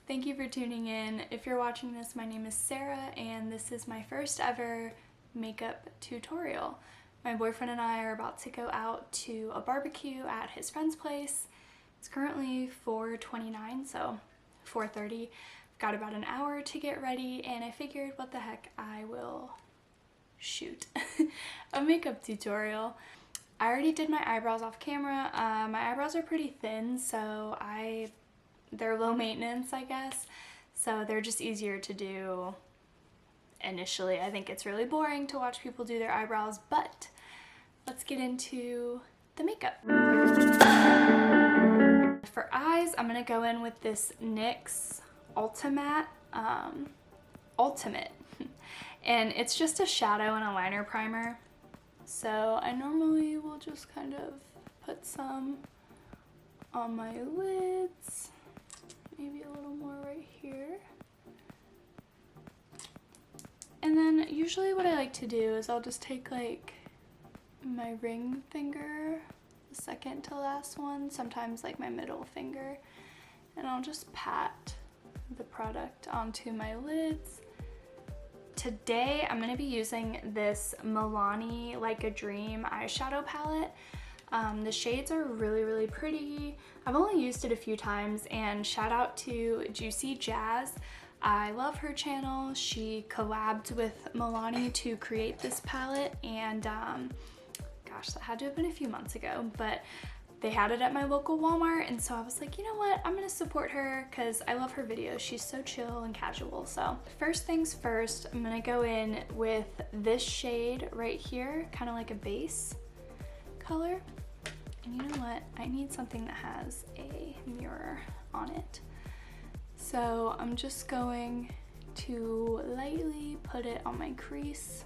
Thank you for tuning in. If you're watching this, my name is Sarah and this is my first ever makeup tutorial. My boyfriend and I are about to go out to a barbecue at his friend's place. It's currently 4:29, so 4:30. I've got about an hour to get ready and I figured what the heck, I will shoot a makeup tutorial. I already did my eyebrows off camera. My eyebrows are pretty thin, so they're low maintenance, I guess. So they're just easier to do initially. I think it's really boring to watch people do their eyebrows, but let's get into the makeup. For eyes, I'm gonna go in with this NYX Ultimate, and it's just a shadow and a liner primer. So I normally will just kind of put some on my lids, maybe a little more right here. And then usually what I like to do is I'll just take like my ring finger, the second to last one, sometimes like my middle finger, and I'll just pat the product onto my lids. Today I'm going to be using this Milani Like a Dream eyeshadow palette. The shades are really pretty. I've only used it a few times, and shout out to Juicy Jazz. I love her channel. She collabed with Milani to create this palette, and gosh, that had to have been a few months ago, but they had it at my local Walmart, and so I was like, you know what, I'm gonna support her because I love her videos. She's so chill and casual. So first things first, I'm gonna go in with this shade right here, kind of like a base color. And you know what, I need something that has a mirror on it. So I'm just going to lightly put it on my crease.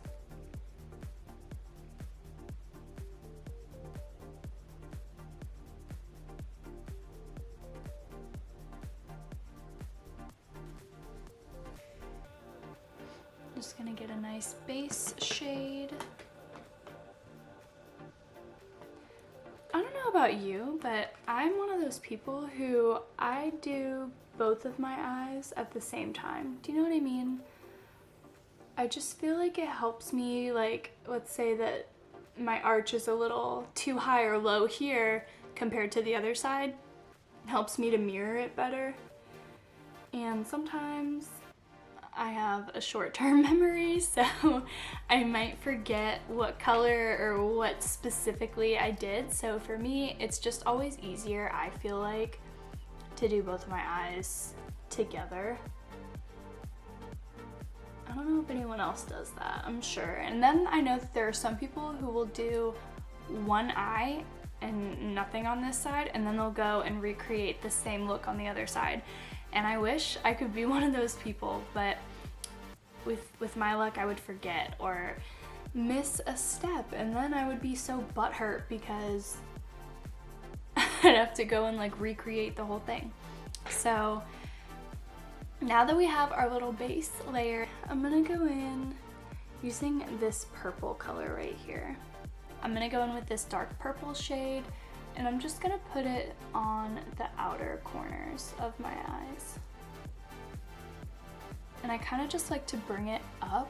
Just gonna get a nice base shade. I don't know about you, but I'm one of those people who I do both of my eyes at the same time. Do you know what I mean? I just feel like it helps me, like, let's say that my arch is a little too high or low here compared to the other side. It helps me to mirror it better. And sometimes I have a short-term memory, so I might forget what color or what specifically I did. So for me, it's just always easier, I feel like, to do both of my eyes together. I don't know if anyone else does that, I'm sure. And then I know that there are some people who will do one eye and nothing on this side, and then they'll go and recreate the same look on the other side. And I wish I could be one of those people, but with my luck, I would forget or miss a step, and then I would be so butthurt because I'd have to go and like recreate the whole thing. So now that we have our little base layer, I'm gonna go in using this purple color right here. I'm gonna go in with this dark purple shade, and I'm just gonna put it on the outer corners of my eyes. And I kind of just like to bring it up.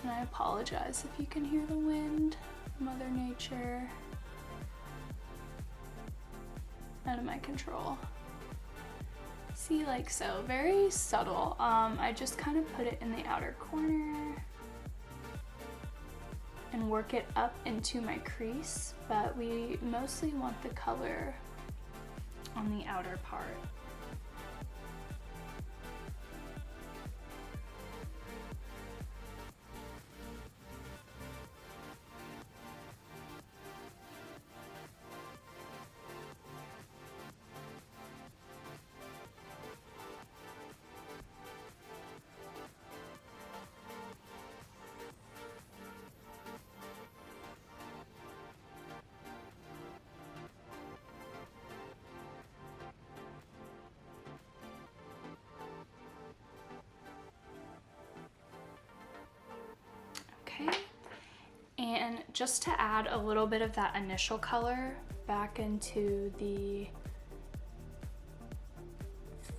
And I apologize if you can hear the wind, Mother Nature. Out of my control. See, like so, very subtle. I just kind of put it in the outer corner and work it up into my crease, but we mostly want the color on the outer part. Okay, and just to add a little bit of that initial color back into the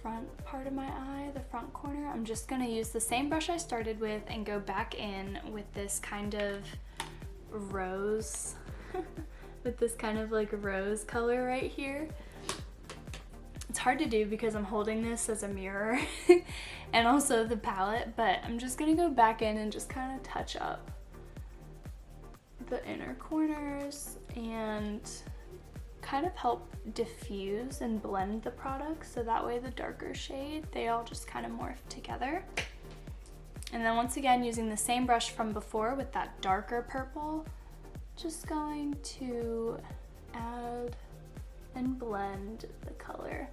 front part of my eye, the front corner. I'm just gonna use the same brush I started with and go back in with this kind of rose, with this kind of like rose color right here. It's hard to do because I'm holding this as a mirror and also the palette, but I'm just gonna go back in and just kind of touch up the inner corners and kind of help diffuse and blend the products, so that way the darker shade, they all just kind of morph together. And then once again, using the same brush from before with that darker purple, just going to add and blend the color.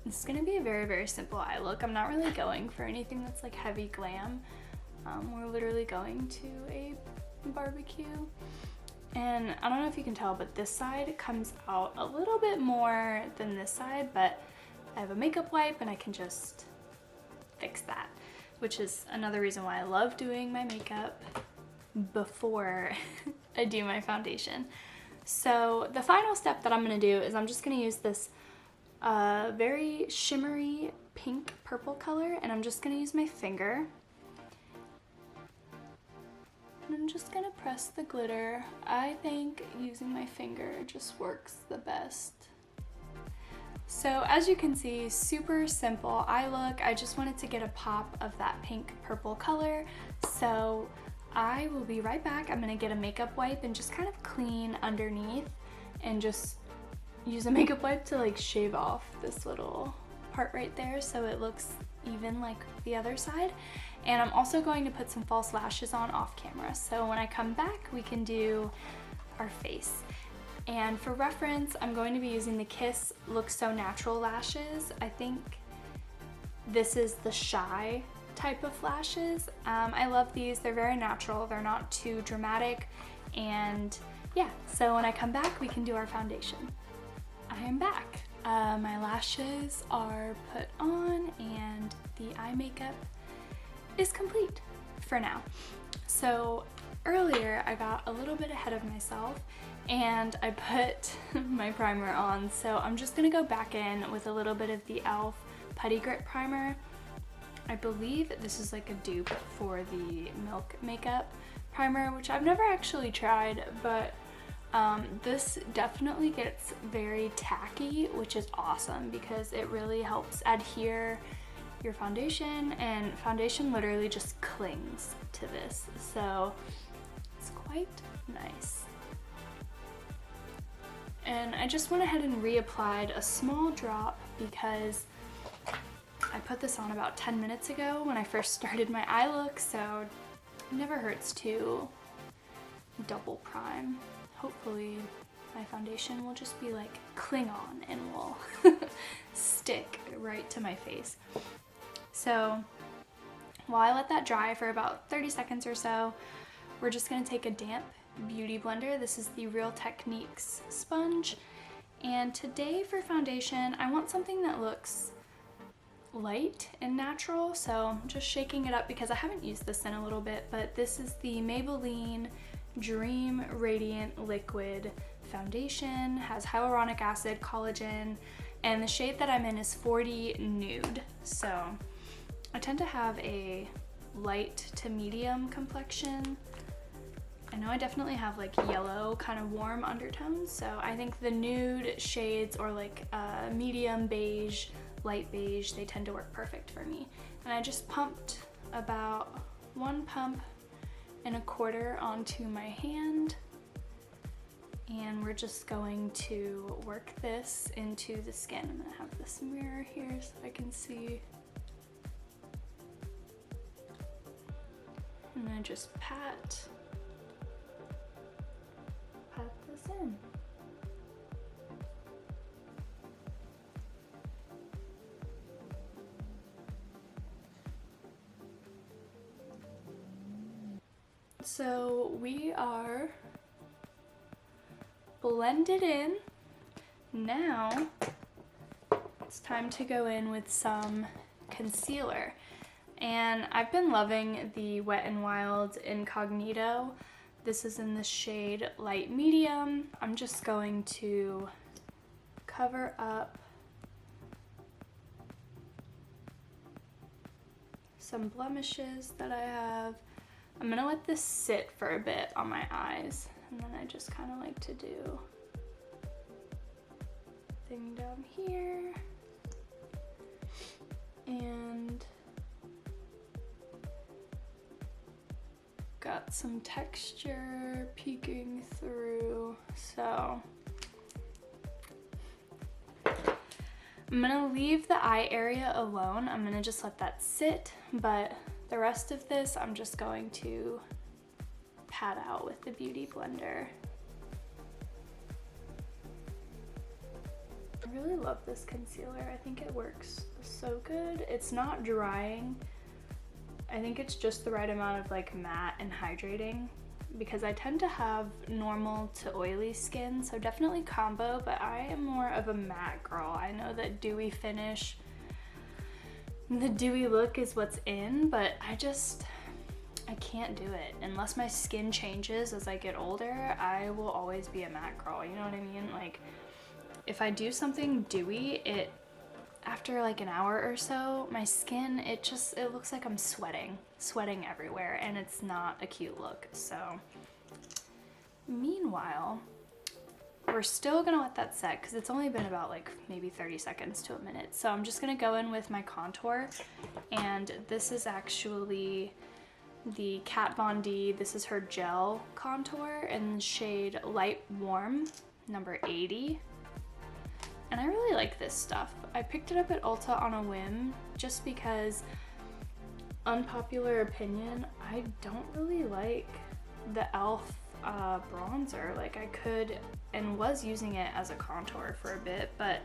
This is gonna be a very, very simple eye look. I'm not really going for anything that's like heavy glam. We're literally going to a barbecue. And I don't know if you can tell, but this side comes out a little bit more than this side, but I have a makeup wipe and I can just fix that, which is another reason why I love doing my makeup before I do my foundation. So the final step that I'm gonna do is I'm just gonna use this very shimmery pink purple color, and I'm just gonna use my finger. And I'm just gonna press the glitter. I think using my finger just works the best. So as you can see, super simple eye look. I just wanted to get a pop of that pink purple color. So I will be right back. I'm gonna get a makeup wipe and just kind of clean underneath and just use a makeup wipe to like shave off this little part right there so it looks even like the other side. And I'm also going to put some false lashes on off camera. So when I come back, we can do our face. And for reference, I'm going to be using the Kiss Look So Natural lashes. I think this is the Shy type of lashes. I love these. They're very natural. They're not too dramatic. And yeah, so when I come back, we can do our foundation. I am back. My lashes are put on and the eye makeup is complete for now. So earlier I got a little bit ahead of myself and I put my primer on. So I'm just gonna go back in with a little bit of the e.l.f. Putty Grit Primer. I believe this is like a dupe for the Milk Makeup Primer, which I've never actually tried, but this definitely gets very tacky, which is awesome because it really helps adhere your foundation, and foundation literally just clings to this, so it's quite nice. And I just went ahead and reapplied a small drop because I put this on about 10 minutes ago when I first started my eye look, so it never hurts to double prime. Hopefully my foundation will just be like cling on and will stick right to my face. So while I let that dry for about 30 seconds or so, we're just gonna take a damp beauty blender. This is the Real Techniques sponge. And today for foundation, I want something that looks light and natural. So I'm just shaking it up because I haven't used this in a little bit, but this is the Maybelline Dream Radiant Liquid Foundation. Has hyaluronic acid, collagen, and the shade that I'm in is 40 Nude. So I tend to have a light to medium complexion. I know I definitely have like yellow kind of warm undertones, so I think the nude shades or like medium beige, light beige, they tend to work perfect for me. And I just pumped about 1.25 pumps onto my hand, and we're just going to work this into the skin. I'm gonna have this mirror here so I can see. And I just pat this in. So we are blended in. Now it's time to go in with some concealer. And I've been loving the Wet n Wild Incognito. This is in the shade Light Medium. I'm just going to cover up some blemishes that I have. I'm gonna let this sit for a bit on my eyes, and then I just kind of like to do thing down here, and got some texture peeking through. So I'm gonna leave the eye area alone. I'm gonna just let that sit, but the rest of this I'm just going to pat out with the Beauty Blender. I really love this concealer. I think it works so good. It's not drying. I think it's just the right amount of like matte and hydrating, because I tend to have normal to oily skin, so definitely combo, but I am more of a matte girl. I know that dewy finish, the dewy look is what's in, but I can't do it. Unless my skin changes as I get older, I will always be a matte girl, you know what I mean? Like, if I do something dewy, after like an hour or so, my skin, it looks like I'm sweating everywhere, and it's not a cute look. So meanwhile, we're still gonna let that set because it's only been about like maybe 30 seconds to a minute. So I'm just gonna go in with my contour, and this is actually the Kat Von D. This is her gel contour in the shade Light Warm, number 80. And I really like this stuff. I picked it up at Ulta on a whim just because, unpopular opinion, I don't really like the e.l.f. Bronzer. Like, I could and was using it as a contour for a bit, but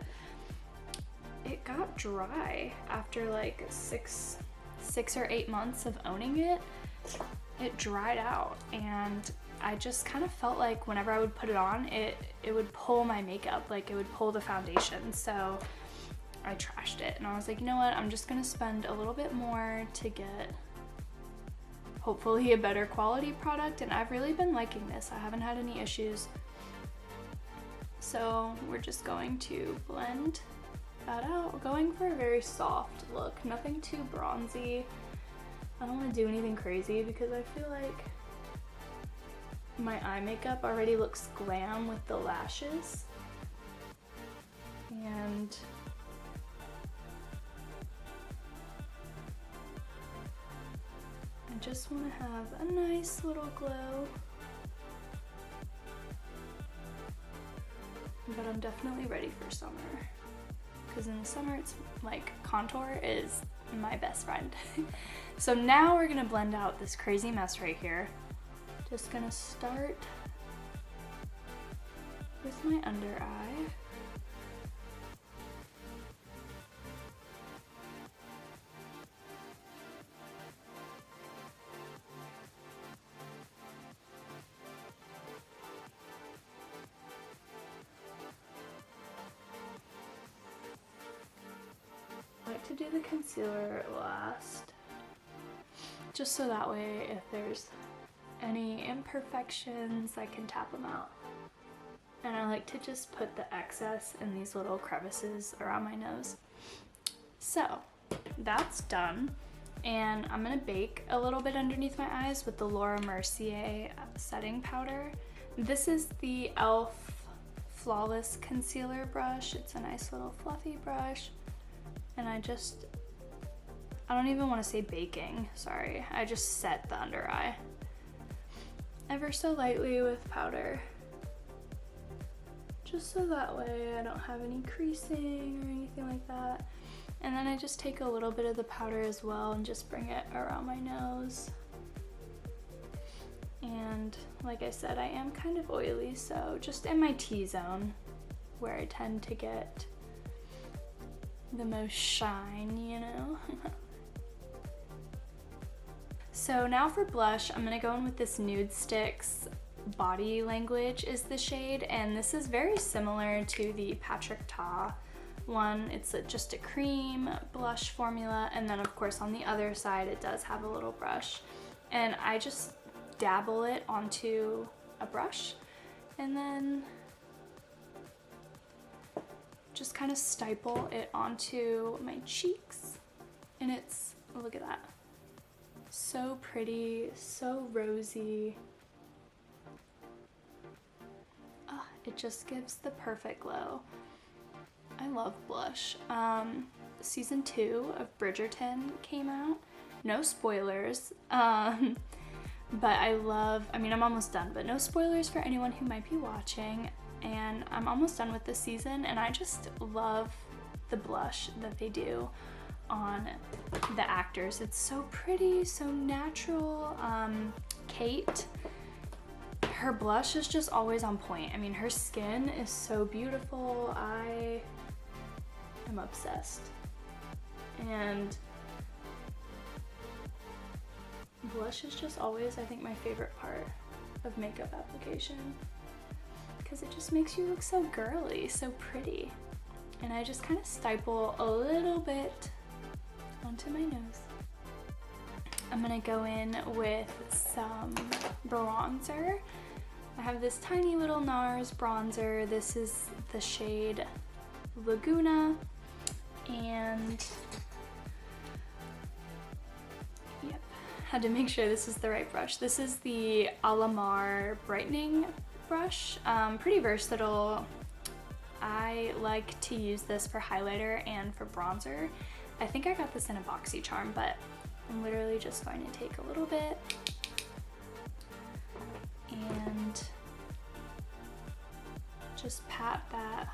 it got dry after like six or 8 months of owning it. It dried out, and I just kind of felt like whenever I would put it on, it would pull my makeup, like it would pull the foundation. So I trashed it, and I was like, you know what, I'm just gonna spend a little bit more to get hopefully a better quality product, and I've really been liking this. I haven't had any issues. So we're just going to blend that out, going for a very soft look, nothing too bronzy. I don't want to do anything crazy because I feel like my eye makeup already looks glam with the lashes, and I just want to have a nice little glow, but I'm definitely ready for summer, because in the summer it's like contour is my best friend. So now we're gonna blend out this crazy mess right here. Just gonna start with my under eye. I like to do the concealer last, just so that way if there's any imperfections, I can tap them out. And I like to just put the excess in these little crevices around my nose. So that's done, and I'm gonna bake a little bit underneath my eyes with the Laura Mercier setting powder. This is the e.l.f. Flawless Concealer brush. It's a nice little fluffy brush, and I don't even want to say baking, sorry. I just set the under eye ever so lightly with powder, just so that way I don't have any creasing or anything like that. And then I just take a little bit of the powder as well and just bring it around my nose. And like I said, I am kind of oily, so just in my T-zone where I tend to get the most shine, you know? So now for blush, I'm gonna go in with this Nude Sticks Body Language is the shade, and this is very similar to the Patrick Ta one. It's just a cream blush formula, and then of course on the other side it does have a little brush, and I just dabble it onto a brush and then just kind of stipple it onto my cheeks, and look at that. So pretty, so rosy. Oh, it just gives the perfect glow. I love blush. Season 2 of Bridgerton came out. No spoilers. But I'm almost done, but no spoilers for anyone who might be watching. And I'm almost done with this season, and I just love the blush that they do on the actors. It's so pretty, so natural. Kate, her blush is just always on point. I mean, her skin is so beautiful. I am obsessed. And blush is just always, I think, my favorite part of makeup application, because it just makes you look so girly, so pretty. And I just kind of stipple a little bit onto my nose. I'm gonna go in with some bronzer. I have this tiny little NARS bronzer. This is the shade Laguna, and yep, had to make sure this is the right brush. This is the Alamar brightening brush. Pretty versatile. I like to use this for highlighter and for bronzer. I think I got this in a BoxyCharm, but I'm literally just going to take a little bit and just pat that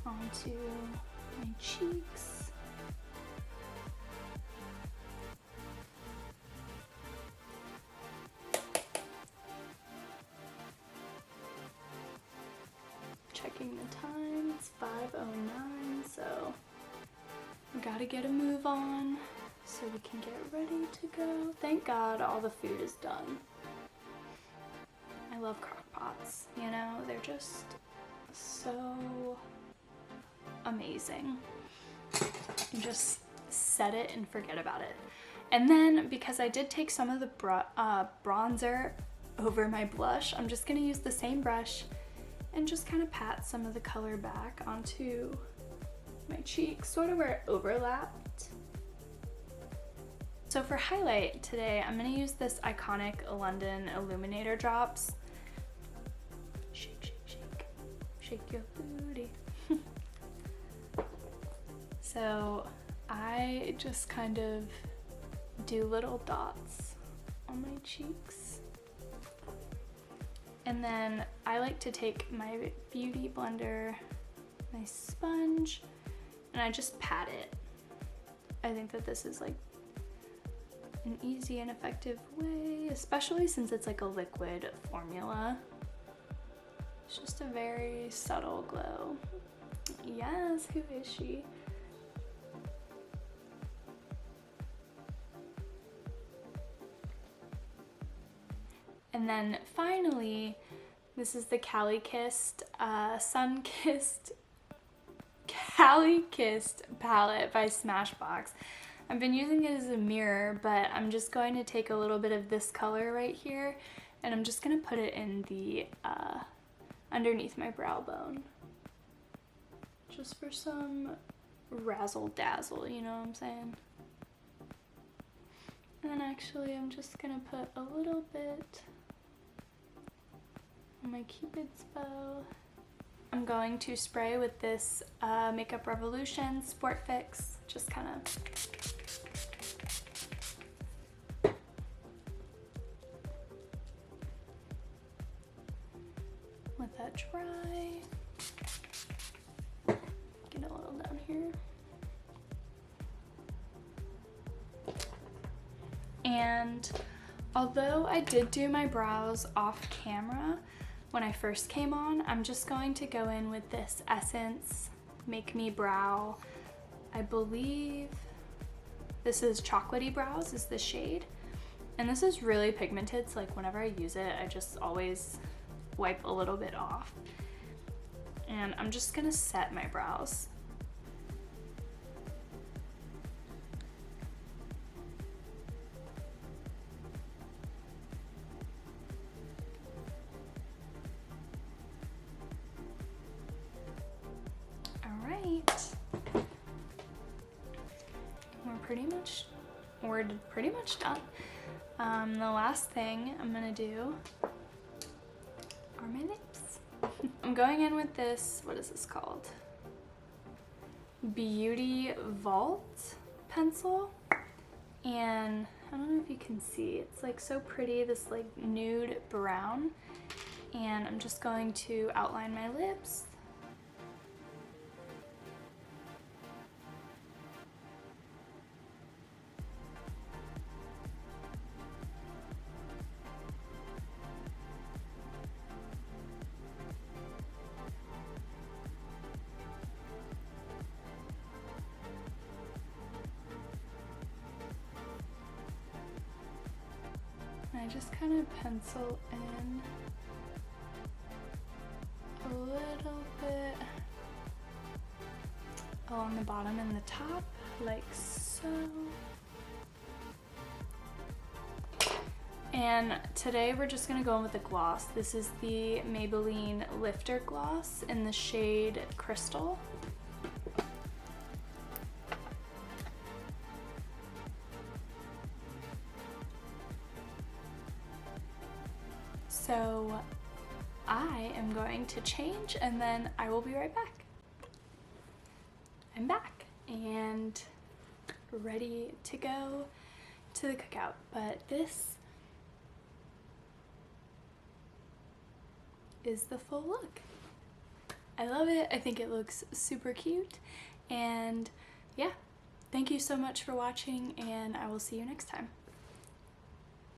onto my cheeks. Checking the time, it's 5:09, so we gotta get a move on so we can get ready to go. Thank God all the food is done. I love crock pots, you know, they're just so amazing. You just set it and forget about it. And then, because I did take some of the bronzer over my blush, I'm just gonna use the same brush and just kind of pat some of the color back onto my cheeks, sort of where it overlapped. So for highlight today, I'm gonna use this iconic London Illuminator drops. Shake, shake, shake, shake your booty. So I just kind of do little dots on my cheeks. And then I like to take my beauty blender, my sponge, and I just pat it. I think that this is like an easy and effective way, especially since it's like a liquid formula. It's just a very subtle glow. Yes, who is she? And then finally, this is the Cali Kissed Sun-Kissed Cali Kissed palette by Smashbox. I've been using it as a mirror, but I'm just going to take a little bit of this color right here, and I'm just going to put it in the underneath my brow bone, just for some razzle dazzle, you know what I'm saying? And then actually I'm just going to put a little bit on my Cupid's bow. I'm going to spray with this Makeup Revolution Sport Fix, just kind of let that dry. Get a little down here. And although I did do my brows off camera when I first came on, I'm just going to go in with this Essence Make Me Brow. I believe this is Chocolatey Brows is the shade. And this is really pigmented, so like whenever I use it, I just always wipe a little bit off. And I'm just gonna set my brows. we're pretty much done. The last thing I'm gonna do are my lips. I'm going in with this, what is this called? Beauty Vault pencil. And I don't know if you can see, it's like so pretty, this like nude brown. And I'm just going to outline my lips. I just kind of pencil in a little bit along the bottom and the top, like so. And today we're just gonna go in with a gloss. This is the Maybelline Lifter Gloss in the shade Crystal. So I am going to change and then I will be right back. I'm back and ready to go to the cookout, but this is the full look. I love it. I think it looks super cute, and yeah, thank you so much for watching and I will see you next time.